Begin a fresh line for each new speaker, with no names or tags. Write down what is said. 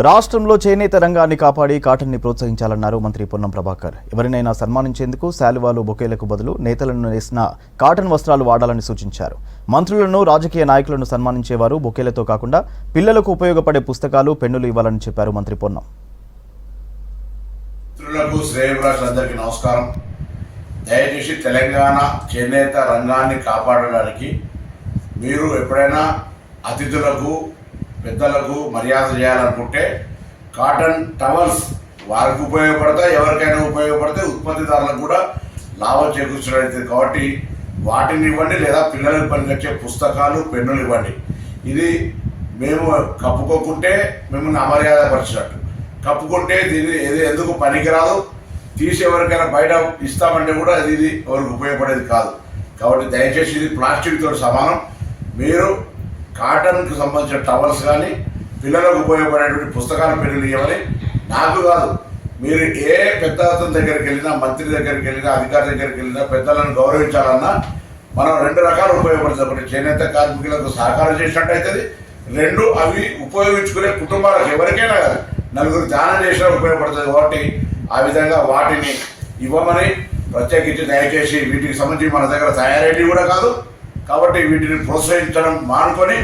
రాష్ట్రంలో చేనేత రంగాన్ని కాపాడి కాటన్ని ప్రోత్సహించాలన్నారు మంత్రి పొన్నం ప్రభాకర్. ఎవరినైనా సన్మానించేందుకు శాలువాలు, బొకేలకు బదులు నేతలను నేసిన కాటన్ వస్త్రాలు వాడాలని సూచించారు. మంత్రులను, రాజకీయ నాయకులను సన్మానించేవారు బొకేలతో కాకుండా పిల్లలకు ఉపయోగపడే పుస్తకాలు, పెన్నులు ఇవ్వాలని చెప్పారు మంత్రి పొన్నం.
శ్రేయభిలాషులందరికీ నమస్కారం. దయచేసి తెలంగాణ చేనేత రంగాన్ని కాపాడడానికి మీరు ఎప్పుడైనా అతిథులకు, పెద్దలకు మర్యాద చేయాలనుకుంటే కాటన్ టవల్స్ వారికి ఉపయోగపడతాయి, ఎవరికైనా ఉపయోగపడతాయి, ఉత్పత్తిదారులకు కూడా లాభం చేకూర్చడం. కాబట్టి వాటిని ఇవ్వండి, లేదా పిల్లలకు పనికొచ్చే పుస్తకాలు, పెన్నులు ఇవ్వండి. ఇది మేము కప్పుకోకుంటే మిమ్మల్ని అమర్యాదపరిచినట్టు, కప్పుకుంటే దీన్ని ఎందుకు పనికిరాదు, తీసి ఎవరికైనా బయట ఇస్తామంటే కూడా ఇది ఎవరికి ఉపయోగపడేది కాదు. కాబట్టి దయచేసి ఇది ప్లాస్టిక్తో సమానం. మీరు కాటన్కి సంబంధించిన టవల్స్ కానీ, పిల్లలకు ఉపయోగపడేటువంటి పుస్తకాలు, పెన్నులు ఇవ్వాలి. నాకు కాదు, మీరు ఏ పెద్ద అతని దగ్గరికి వెళ్ళినా, మంత్రి దగ్గరికి వెళ్ళినా, అధికారి దగ్గరికి వెళ్ళినా, పెద్దలను గౌరవించాలన్నా మనం రెండు రకాలు ఉపయోగపడుతుంది. ఒకటి చేనేత కార్మికులకు సహకారం చేసినట్టు అవుతుంది, రెండు అవి ఉపయోగించుకునే కుటుంబాలకు ఎవరికైనా కాదు, నలుగురు దానం చేసినా ఉపయోగపడుతుంది. కాబట్టి ఆ విధంగా వాటిని ఇవ్వమని ప్రత్యేకించి దయచేసి వీటికి సంబంధించి మన దగ్గర తయారీ కూడా కాదు. కాబట్టి వీటిని ప్రోత్సహించడం మానుకొని